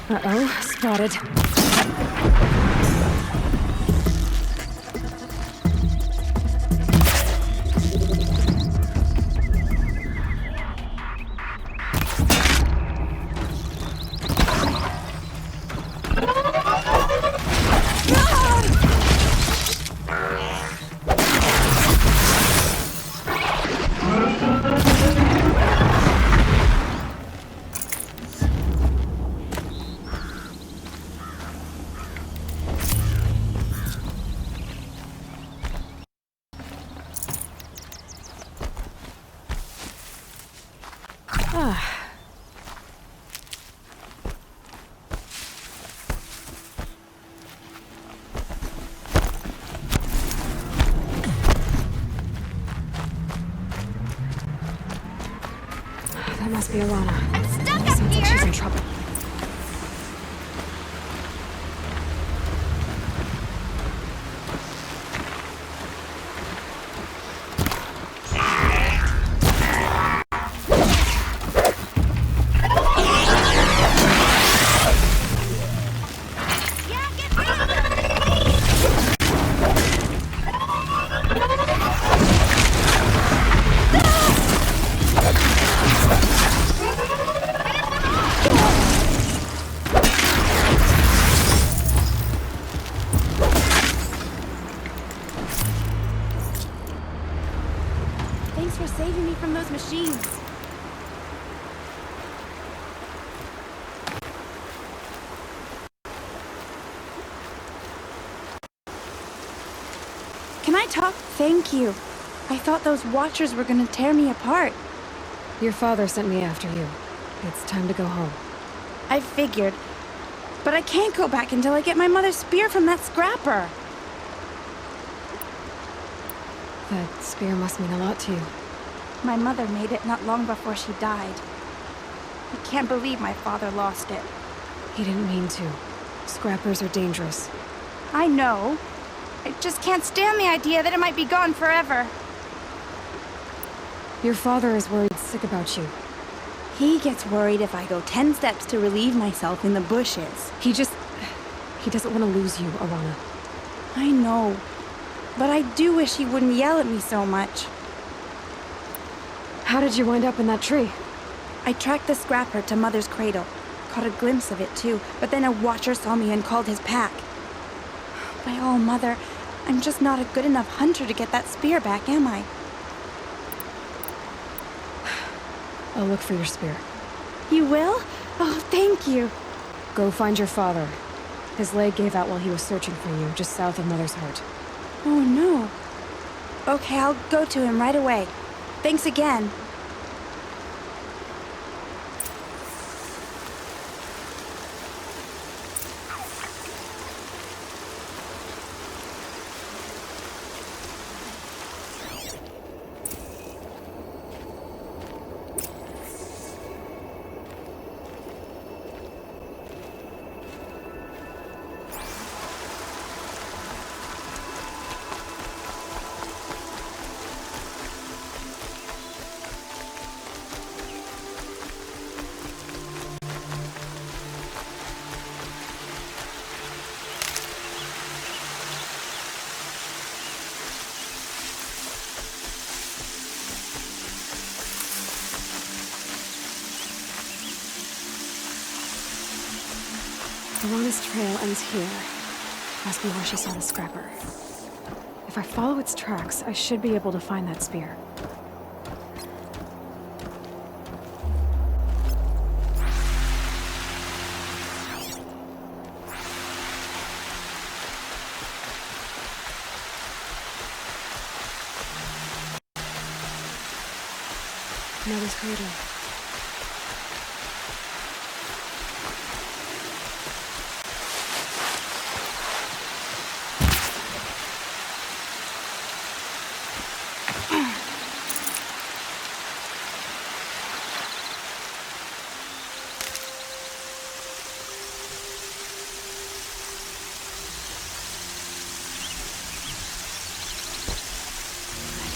Uh-oh, spotted. That must be Alana. I'm stuck up Sounds like she's here! in trouble. Yeah, get faster! Thanks for saving me from those machines. Can I talk? Thank you. I thought those watchers were gonna tear me apart. Your father sent me after you. It's time to go home. I figured. But I can't go back until I get my mother's spear from that scrapper. That spear must mean a lot to you. My mother made it not long before she died. I can't believe my father lost it. He didn't mean to. Scrappers are dangerous. I know. I just can't stand the idea that it might be gone forever. Your father is worried sick about you. He gets worried if I go 10 steps to relieve myself in the bushes. He doesn't want to lose you, Alana. I know. But I do wish he wouldn't yell at me so much. How did you wind up in that tree? I tracked the scrapper to Mother's cradle. Caught a glimpse of it too, but then a watcher saw me and called his pack. By all, Mother, I'm just not a good enough hunter to get that spear back, am I? I'll look for your spear. You will? Oh, thank you. Go find your father. His leg gave out while he was searching for you, just south of Mother's Heart. Oh, no. Okay, I'll go to him right away. Thanks again. Alana's trail ends here. Must be where she saw the scrapper. If I follow its tracks, I should be able to find that spear. Mother's cradle.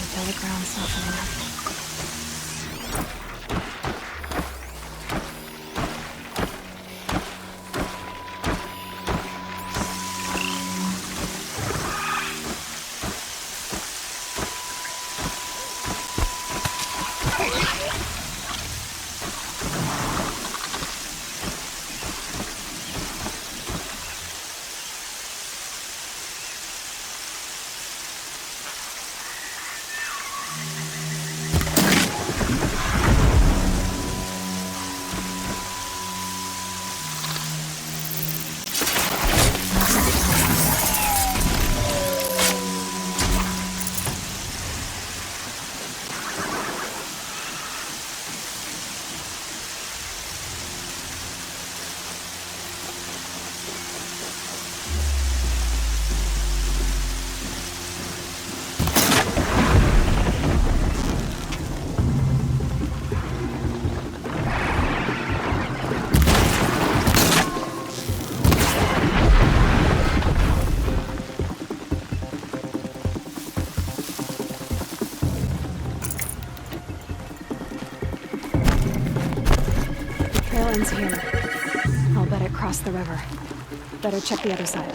Feel the ground softening up. ends here. I'll bet it crossed the river. Better check the other side.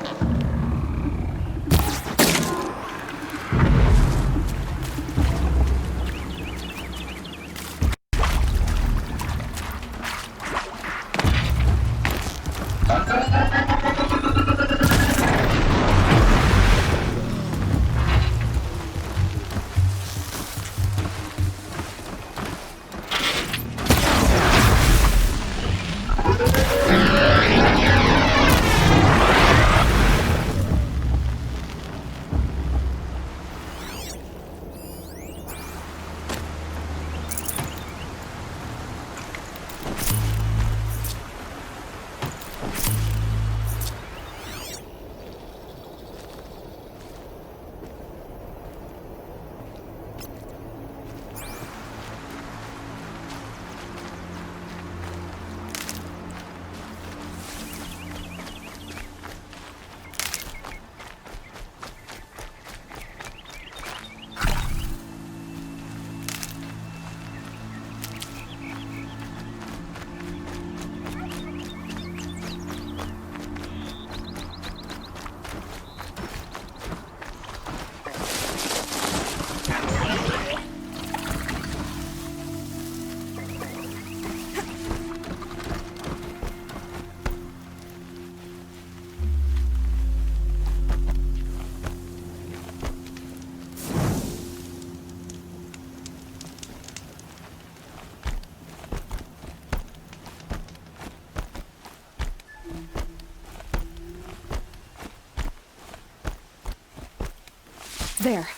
There.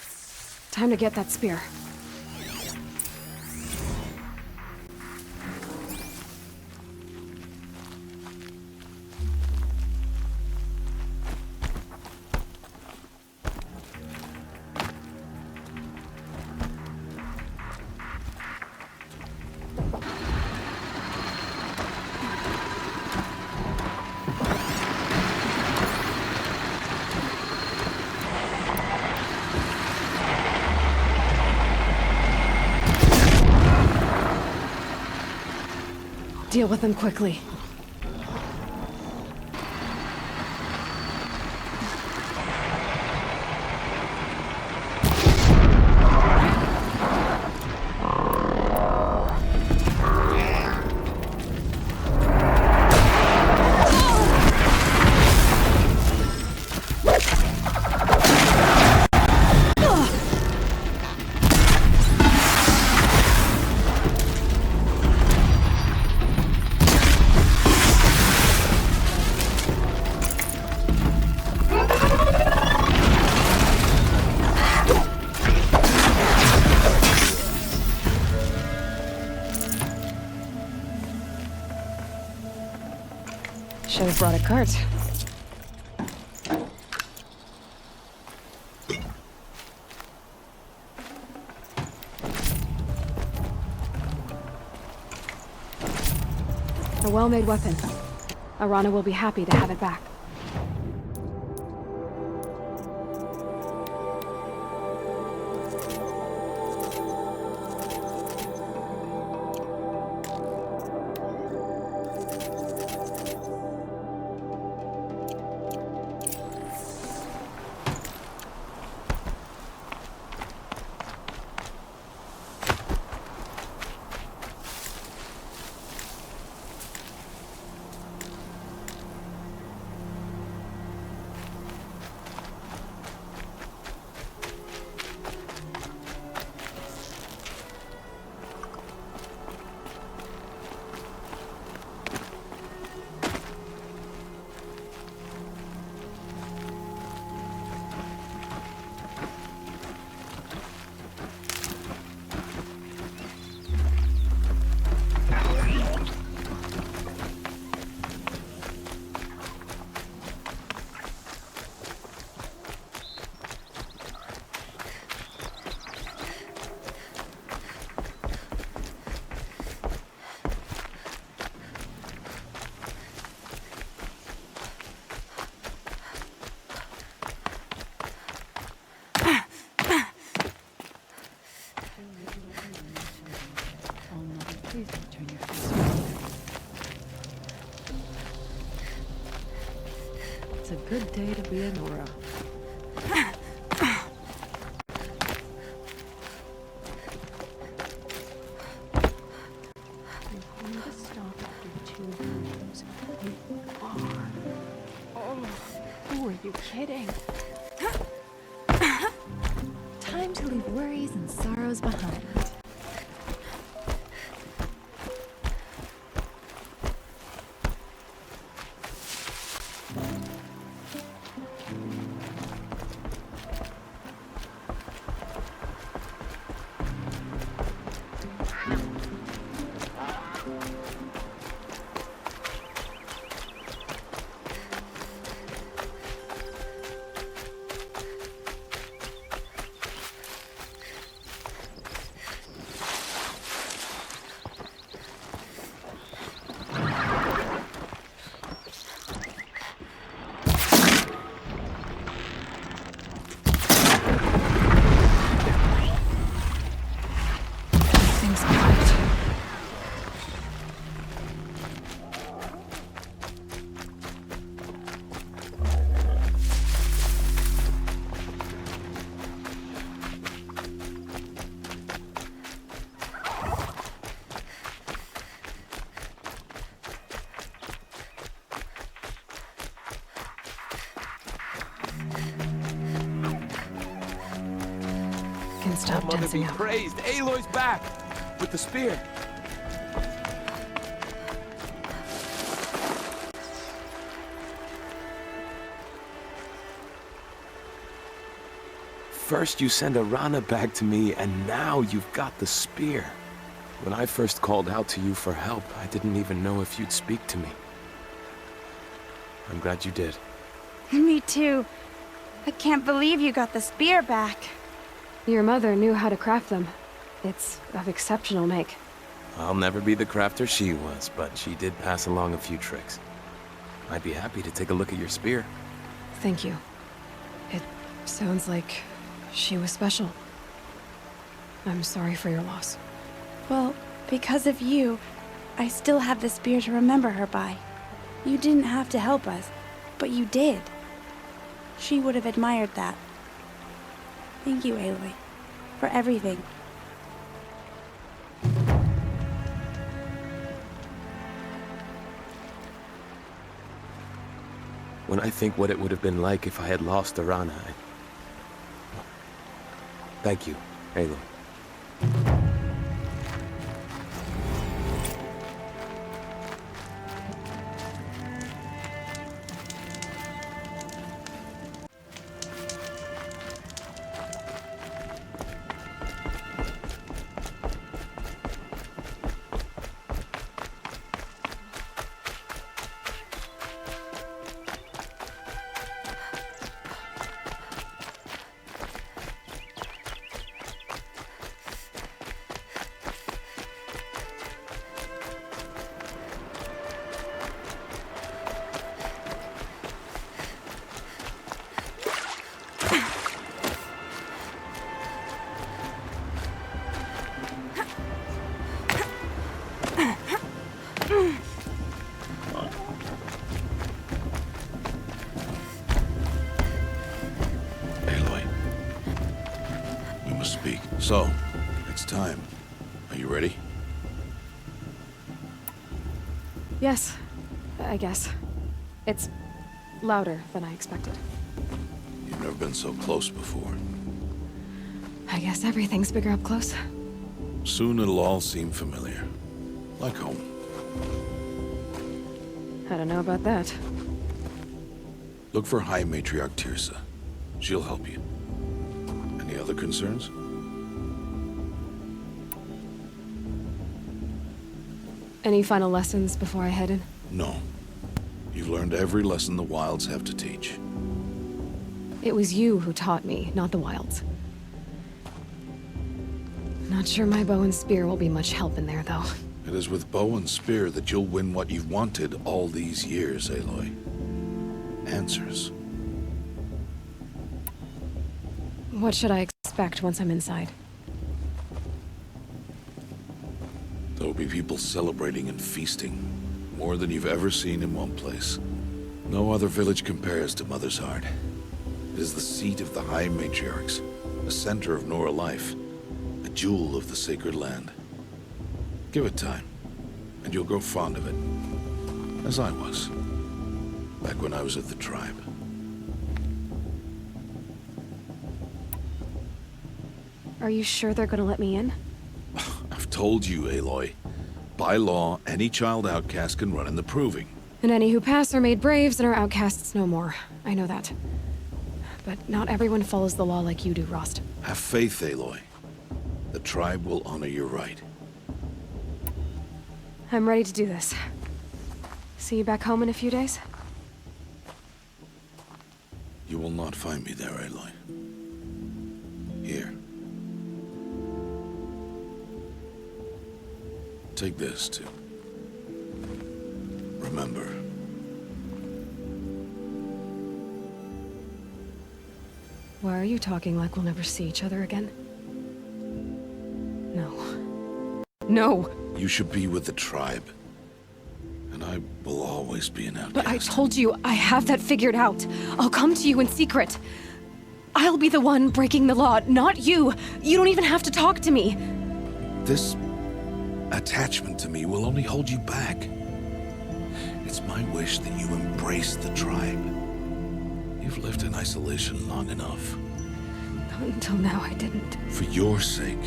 Time to get that spear. Deal with them quickly. Should have brought a cart. A well-made weapon. Arana will be happy to have it back. It's a good day to be a Nora. You're going to stop after 2 years. You are. Oh, who are you kidding? Time to leave worries and sorrows behind. Stop Mother tensing be up. praised. Aloy's back with the spear. First you send Arana back to me, and now you've got the spear. When I first called out to you for help, I didn't even know if you'd speak to me. I'm glad you did. Me too. I can't believe you got the spear back. Your mother knew how to craft them. It's of exceptional make. I'll never be the crafter she was, but she did pass along a few tricks. I'd be happy to take a look at your spear. Thank you. It sounds like she was special. I'm sorry for your loss. Well, because of you, I still have the spear to remember her by. You didn't have to help us, but you did. She would have admired that. Thank you, Aloy, for everything. When I think what it would have been like if I had lost Arana, Thank you, Aloy. So, it's time. Are you ready? Yes, I guess. It's louder than I expected. You've never been so close before. I guess everything's bigger up close. Soon it'll all seem familiar. Like home. I don't know about that. Look for High Matriarch Tirsa. She'll help you. Any other concerns? Any final lessons before I head in? No. You've learned every lesson the Wilds have to teach. It was you who taught me, not the Wilds. Not sure my bow and spear will be much help in there, though. It is with bow and spear that you'll win what you've wanted all these years, Aloy. Answers. What should I expect once I'm inside? There will be people celebrating and feasting, more than you've ever seen in one place. No other village compares to Mother's Heart. It is the seat of the High Matriarchs, the center of Nora life, a jewel of the sacred land. Give it time, and you'll grow fond of it, as I was, back when I was at the tribe. Are you sure they're gonna let me in? I've told you, Aloy. By law, any child outcast can run in the proving. And any who pass are made braves and are outcasts no more. I know that. But not everyone follows the law like you do, Rost. Have faith, Aloy. The tribe will honor your right. I'm ready to do this. See you back home in a few days? You will not find me there, Aloy. Here. Take this, too. Remember. Why are you talking like we'll never see each other again? No. No! You should be with the tribe. And I will always be an outcast. But I told you, I have that figured out. I'll come to you in secret. I'll be the one breaking the law, not you. You don't even have to talk to me. This attachment to me will only hold you back. It's my wish that you embrace the tribe. You've lived in isolation long enough. Until now, I didn't. For your sake,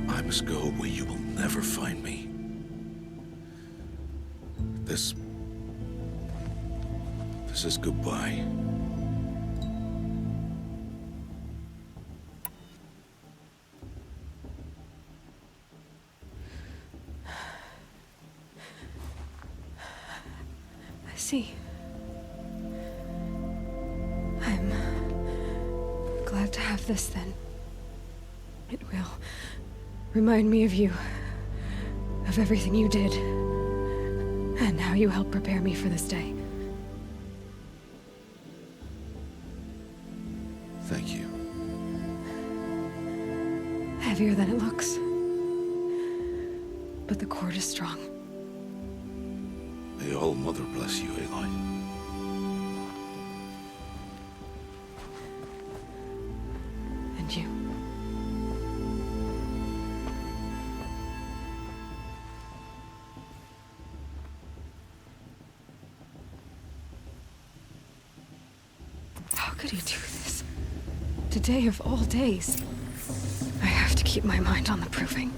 I must go where you will never find me. This is goodbye. I see. I'm glad to have this then. It will remind me of you, of everything you did, and how you helped prepare me for this day. Thank you. Heavier than it looks. But the cord is strong. May All Mother bless you, Aloy. And you. How could he do this? Today of all days. I have to keep my mind on the proving.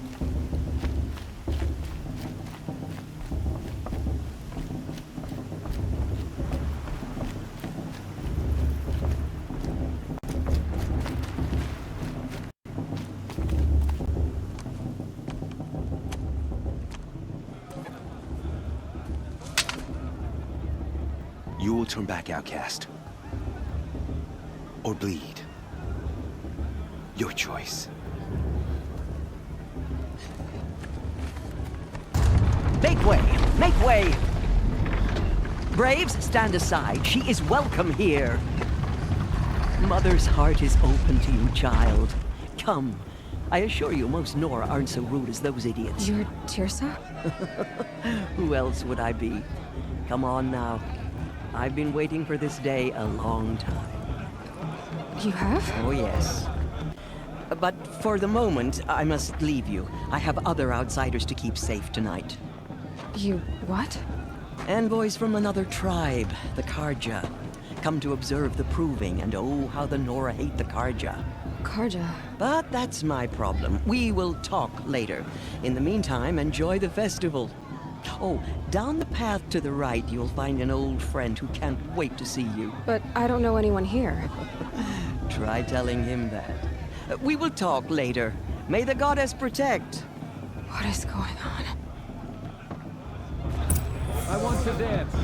You will turn back, outcast. Or bleed. Your choice. Make way! Make way! Braves, stand aside. She is welcome here. Mother's heart is open to you, child. Come. I assure you, most Nora aren't so rude as those idiots. You're Tirsa? Who else would I be? Come on now. I've been waiting for this day a long time. You have? Oh, yes. But for the moment, I must leave you. I have other outsiders to keep safe tonight. You what? Envoys from another tribe, the Karja. Come to observe the proving, and oh, how the Nora hate the Karja. Karja. But that's my problem. We will talk later. In the meantime, enjoy the festival. Oh, down the path to the right, you'll find an old friend who can't wait to see you. But I don't know anyone here. Try telling him that. We will talk later. May the goddess protect. What is going on? I want to dance.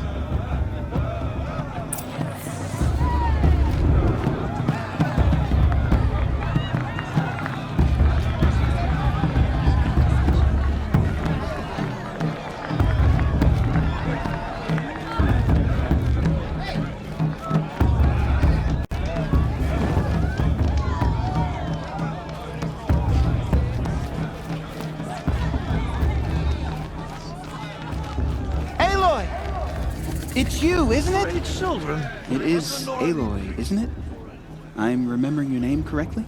It's you, isn't it? Great children. It is Aloy, isn't it? I'm remembering your name correctly?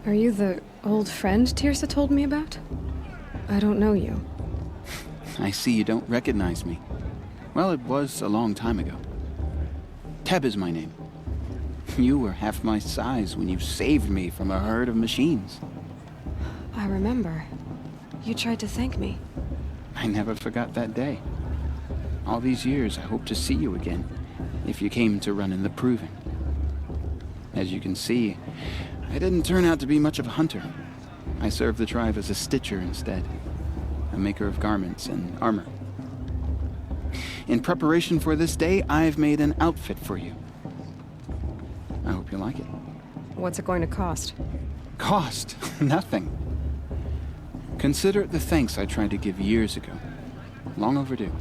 Are you the old friend Tirsa told me about? I don't know you. I see you don't recognize me. Well, it was a long time ago. Teb is my name. You were half my size when you saved me from a herd of machines. I remember. You tried to thank me. I never forgot that day. All these years, I hope to see you again, if you came to run in the Proving. As you can see, I didn't turn out to be much of a hunter. I served the tribe as a stitcher instead, a maker of garments and armor. In preparation for this day, I've made an outfit for you. I hope you like it. What's it going to cost? Cost? Nothing. Consider it the thanks I tried to give years ago. Long overdue.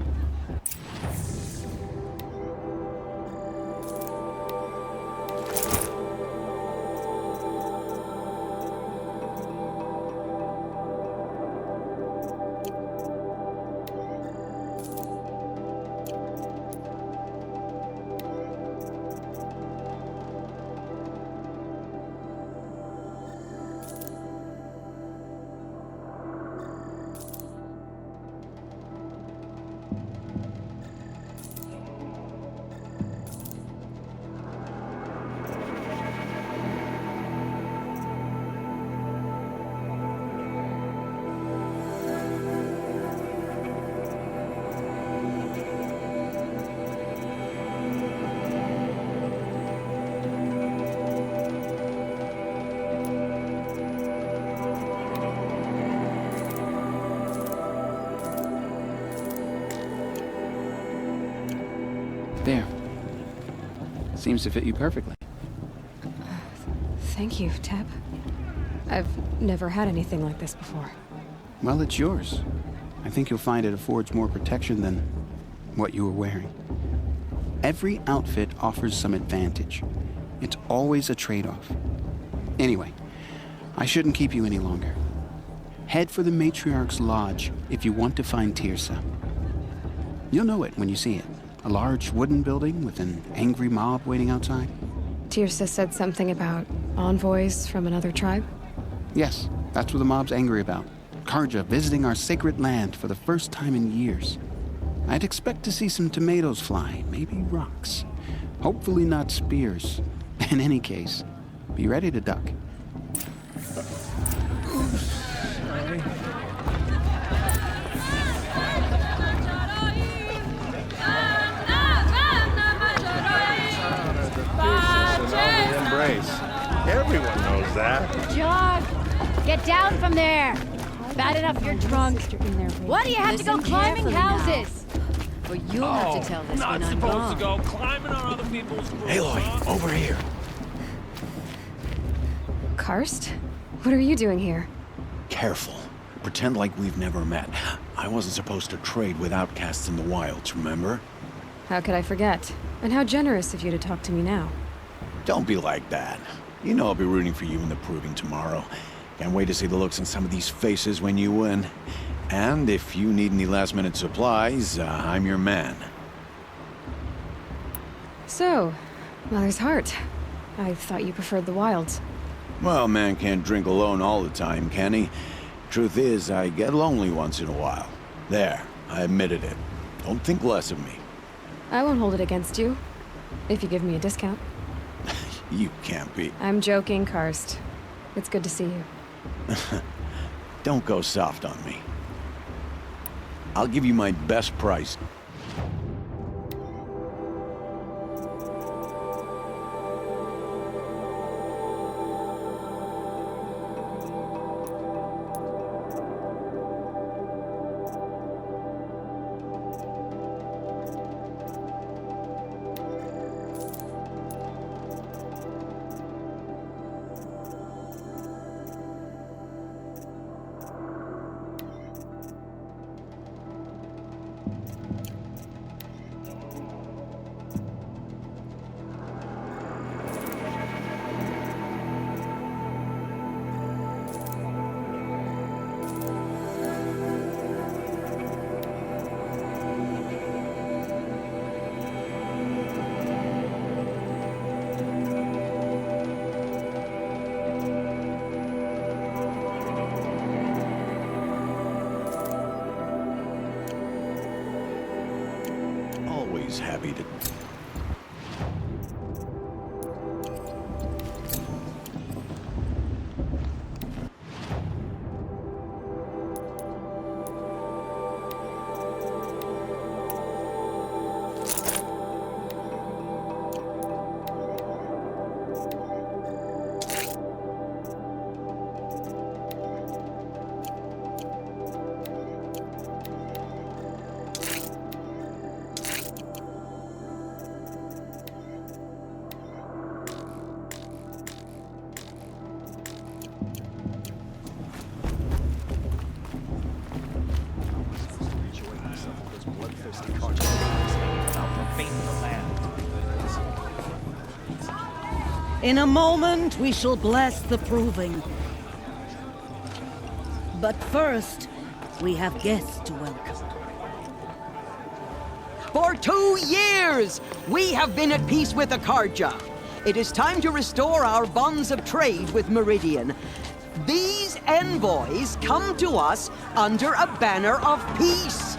There. Seems to fit you perfectly. Thank you, Teb. I've never had anything like this before. Well, it's yours. I think you'll find it affords more protection than what you were wearing. Every outfit offers some advantage. It's always a trade-off. Anyway, I shouldn't keep you any longer. Head for the Matriarch's Lodge if you want to find Tirsa. You'll know it when you see it. A large wooden building with an angry mob waiting outside. Tirsa said something about envoys from another tribe? Yes, that's what the mob's angry about. Karja visiting our sacred land for the first time in years. I'd expect to see some tomatoes fly, maybe rocks. Hopefully not spears. In any case, be ready to duck. Everyone knows that. John, get down from there. Bad enough you're drunk. Why do you have to go climbing houses? Or you'll have to tell this when I'm gone. Not supposed to go climbing on other people's roofs. Aloy, over here. Karst? What are you doing here? Careful. Pretend like we've never met. I wasn't supposed to trade with outcasts in the wilds, remember? How could I forget? And how generous of you to talk to me now. Don't be like that. You know I'll be rooting for you in the Proving tomorrow. Can't wait to see the looks on some of these faces when you win. And if you need any last-minute supplies, I'm your man. So, Mother's Heart. I thought you preferred the wilds. Well, man can't drink alone all the time, can he? Truth is, I get lonely once in a while. There, I admitted it. Don't think less of me. I won't hold it against you, if you give me a discount. You can't be. I'm joking, Karst. It's good to see you. Don't go soft on me. I'll give you my best price. always happy to... In a moment, we shall bless the proving. But first, we have guests to welcome. For 2 years, we have been at peace with the Carja. It is time to restore our bonds of trade with Meridian. These envoys come to us under a banner of peace.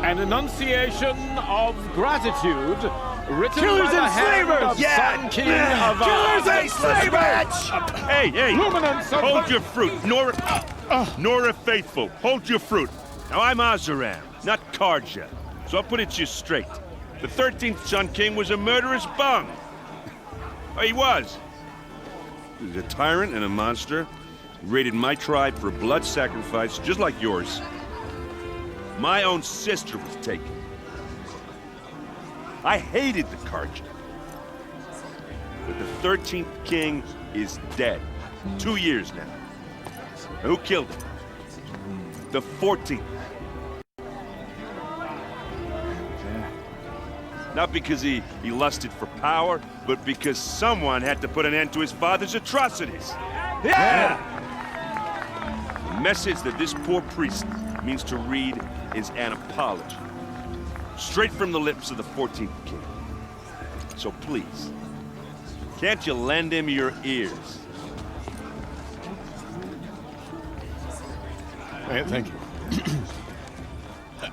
An enunciation of gratitude written Killers by the and hand slavers! of Sun King of Killers and slavers! Hey, Hold your fruit, Nora Faithful. Hold your fruit. Now I'm Azaran, not Carja, so I'll put it to you straight. The 13th Sun King was a murderous bung. Oh, he was. He was a tyrant and a monster. He raided my tribe for a blood sacrifice, just like yours. My own sister was taken. I hated the Carja. But the 13th king is dead. 2 years now. Who killed him? The 14th. Not because he lusted for power, but because someone had to put an end to his father's atrocities. Yeah! The message that this poor priest means to read is an apology. Straight from the lips of the 14th king. So please, can't you lend him your ears? Thank you.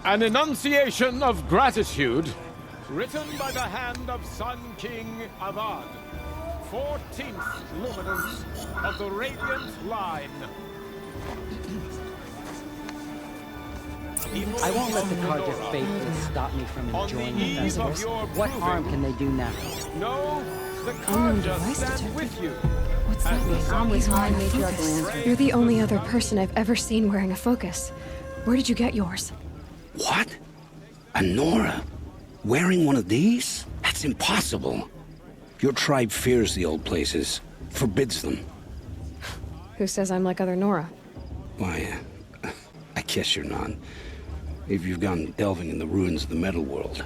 An enunciation of gratitude written by the hand of Sun King Avad, 14th luminance of the Radiant line. I won't let the Carja faithless stop me from enjoying the festival. What harm can they do now? No, the Carja stand with you. What's that mean? I'm with High Focus. Matriarch Lansford. You're the only other person I've ever seen wearing a focus. Where did you get yours? What? A Nora? Wearing one of these? That's impossible. Your tribe fears the old places, forbids them. Who says I'm like other Nora? Why, I guess you're not. If you've gone delving in the ruins of the metal world.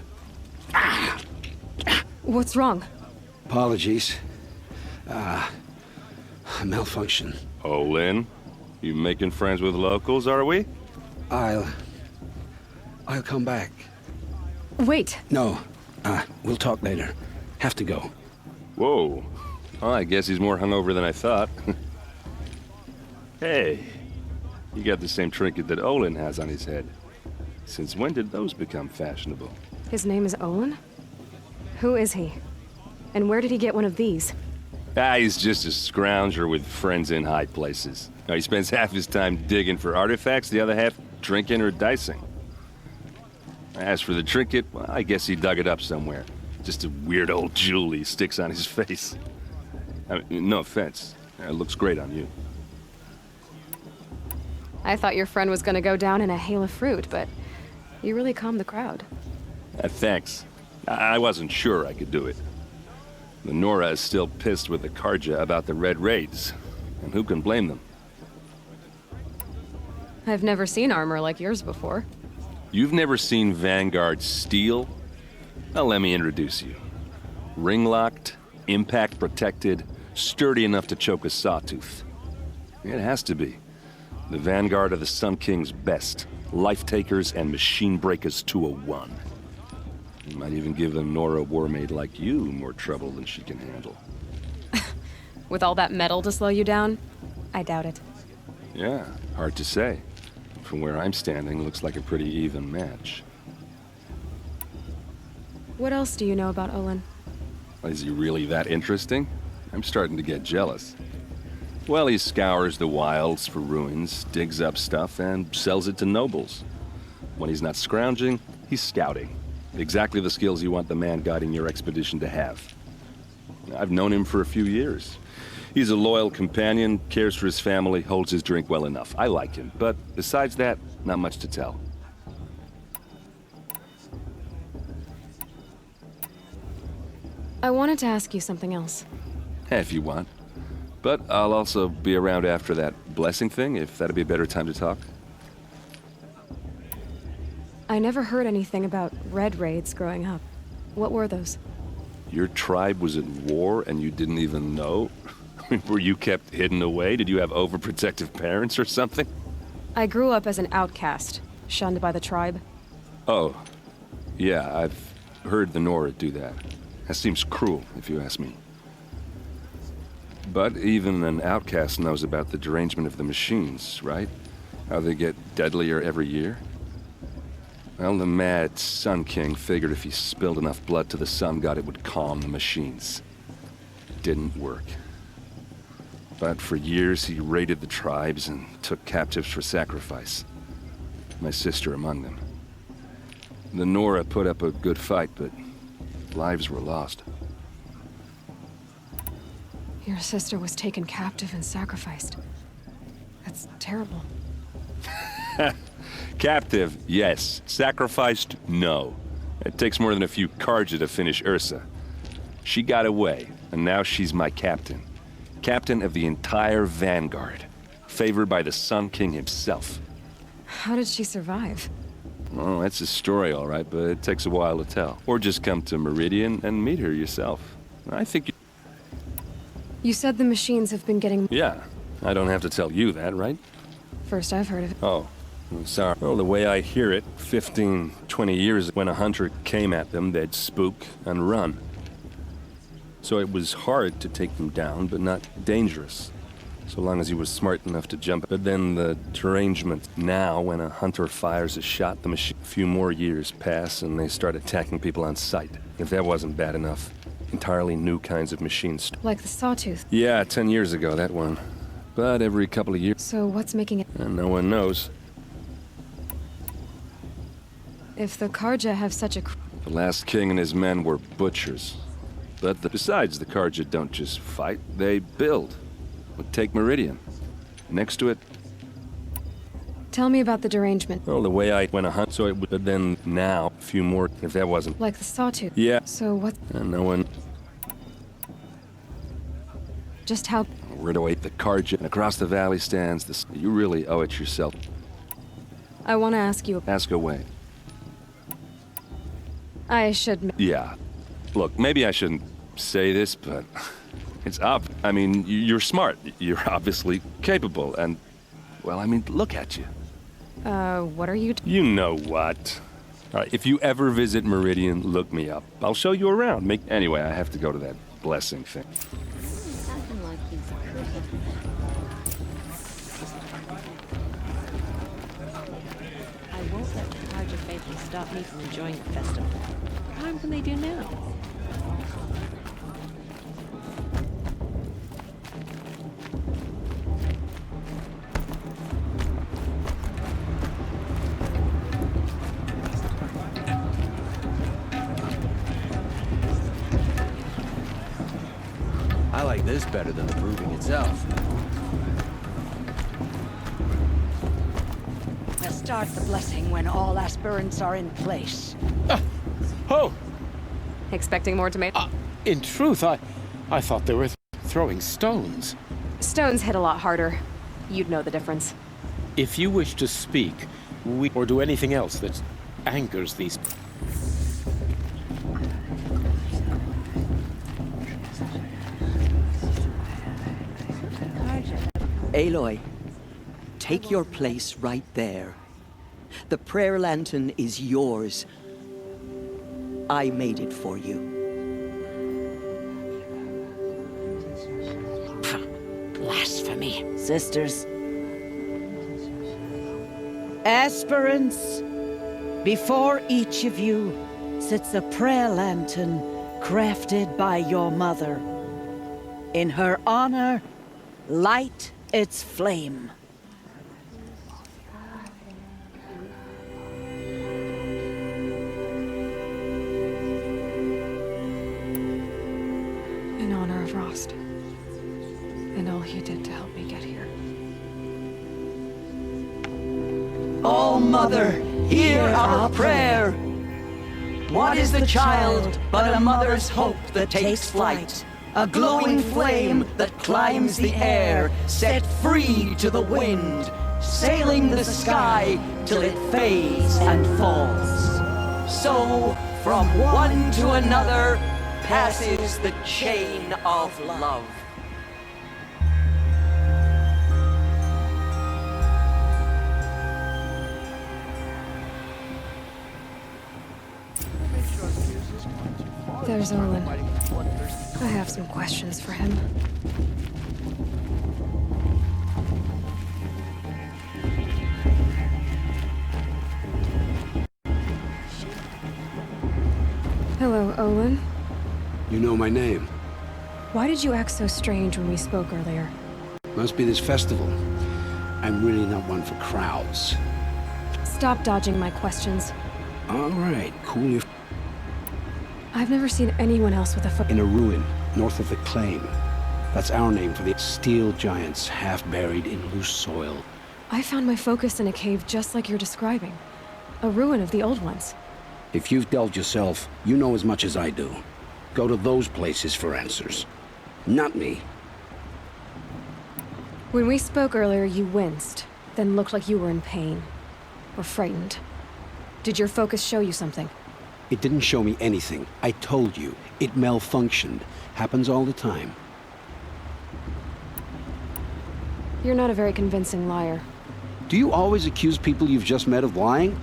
What's wrong? Apologies. A malfunction. Oh, Lynn? You making friends with locals, are we? I'll come back. Wait. No. We'll talk later. Have to go. Whoa. Well, I guess he's more hungover than I thought. Hey, you got the same trinket that Olin has on his head. Since when did those become fashionable? His name is Olin? Who is he? And where did he get one of these? He's just a scrounger with friends in high places. Now, he spends half his time digging for artifacts, the other half drinking or dicing. As for the trinket, well, I guess he dug it up somewhere. Just a weird old jewel he sticks on his face. I mean, no offense. It looks great on you. I thought your friend was gonna go down in a hail of fruit, but you really calmed the crowd. Thanks. I wasn't sure I could do it. The Nora is still pissed with the Carja about the Red Raids, and who can blame them? I've never seen armor like yours before. You've never seen Vanguard steel? Well, let me introduce you. Ring-locked, impact-protected, sturdy enough to choke a sawtooth. It has to be. The Vanguard of the Sun King's best. Life-takers and machine-breakers to a one. You might even give a Nora warmaid like you more trouble than she can handle. With all that metal to slow you down? I doubt it. Yeah, hard to say. From where I'm standing, looks like a pretty even match. What else do you know about Olin? Is he really that interesting? I'm starting to get jealous. Well, he scours the wilds for ruins, digs up stuff, and sells it to nobles. When he's not scrounging, he's scouting. Exactly the skills you want the man guiding your expedition to have. I've known him for a few years. He's a loyal companion, cares for his family, holds his drink well enough. I like him, but besides that, not much to tell. I wanted to ask you something else. If you want. But I'll also be around after that blessing thing, if that'd be a better time to talk. I never heard anything about red raids growing up. What were those? Your tribe was at war and you didn't even know? Were you kept hidden away? Did you have overprotective parents or something? I grew up as an outcast, shunned by the tribe. Oh, yeah, I've heard the Nora do that. That seems cruel, if you ask me. But even an outcast knows about the derangement of the machines, right? How they get deadlier every year? Well, the mad Sun King figured if he spilled enough blood to the Sun God, it would calm the machines. It didn't work. But for years, he raided the tribes and took captives for sacrifice. My sister among them. The Nora put up a good fight, but lives were lost. Your sister was taken captive and sacrificed. That's terrible. Captive, yes. Sacrificed, no. It takes more than a few Carja to finish Ursa. She got away, and now she's my captain. Captain of the entire Vanguard. Favored by the Sun King himself. How did she survive? Oh, that's a story, all right, but it takes a while to tell. Or just come to Meridian and meet her yourself. I think you... You said the machines have been getting... Yeah, I don't have to tell you that, right? First I've heard of it. Oh, I'm sorry. Well, the way I hear it, 15, 20 years when a hunter came at them, they'd spook and run. So it was hard to take them down, but not dangerous. So long as he was smart enough to jump. But then the derangement. Now, when a hunter fires a shot, the machine... A few more years pass, and they start attacking people on sight. If that wasn't bad enough, entirely new kinds of machines. Like the Sawtooth? Yeah, 10 years ago, that one. But every couple of years... So what's making it... And no one knows. If the Carja have such a... The last king and his men were butchers. But besides, the Carja don't just fight, they build. Take Meridian. Next to it... Tell me about the derangement. Well, the way I went a hunt, so it would... But then, now, a few more, if that wasn't... Like the Sawtooth? Yeah. So what... And no one... Just how... We're to wait the Carja, and across the valley stands the... You really owe it yourself. I want to ask you... Ask away. I should... Yeah. Look, maybe I shouldn't say this, but... It's up. I mean, you're smart. You're obviously capable, and... Well, I mean, look at you. What are you... You know what. All right, if you ever visit Meridian, look me up. I'll show you around. Anyway, I have to go to that blessing thing. I won't let the Carja faithful stop me from enjoying the festival. What harm can they do now? I like this better than the proving itself. We'll start the blessing when all aspirants are in place. Oh! Expecting more tomatoes? In truth, I thought they were throwing stones. Stones hit a lot harder. You'd know the difference. If you wish to speak, or do anything else that angers these... Aloy, take your place right there. The prayer lantern is yours. I made it for you. Blasphemy. Sisters, Aspirants, before each of you sits a prayer lantern crafted by your mother. In her honor, light its flame. In honor of Rost. And all he did to help me get here. Oh, Mother, hear our prayer. What is the child but a mother's hope that takes flight? A glowing flame that climbs the air, set free to the wind, sailing the sky till it fades and falls. So, from one to another, passes the chain of love. There's Olin. I have some questions for him. Hello, Olin. You know my name. Why did you act so strange when we spoke earlier? Must be this festival. I'm really not one for crowds. Stop dodging my questions. All right, cool your... I've never seen anyone else with a foot... In a ruin, north of the Claim. That's our name for the steel giants half buried in loose soil. I found my focus in a cave just like you're describing. A ruin of the old ones. If you've delved yourself, you know as much as I do. Go to those places for answers. Not me. When we spoke earlier, you winced, then looked like you were in pain. Or frightened. Did your focus show you something? It didn't show me anything. I told you. It malfunctioned. Happens all the time. You're not a very convincing liar. Do you always accuse people you've just met of lying?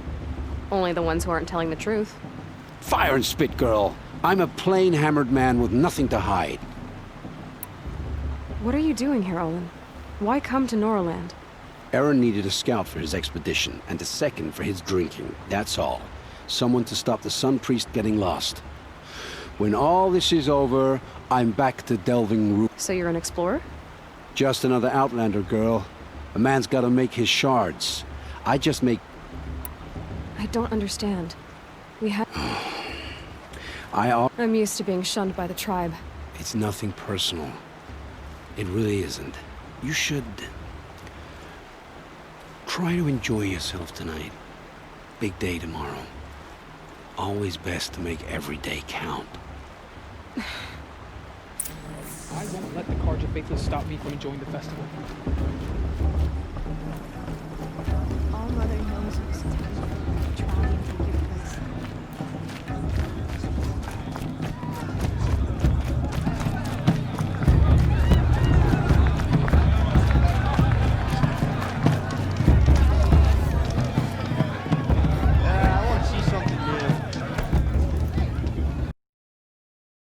Only the ones who aren't telling the truth. Fire and spit, girl. I'm a plain hammered man with nothing to hide. What are you doing here, Olin? Why come to Norland? Aaron needed a scout for his expedition, and a second for his drinking. That's all. Someone to stop the Sun Priest getting lost. When all this is over, I'm back to delving... So you're an explorer? Just another Outlander, girl. A man's gotta make his shards. I just make... I don't understand. We have... I'm used to being shunned by the tribe. It's nothing personal. It really isn't. You should... try to enjoy yourself tonight. Big day tomorrow. Always best to make every day count. I won't let the Carja Faithless stop me from enjoying the festival.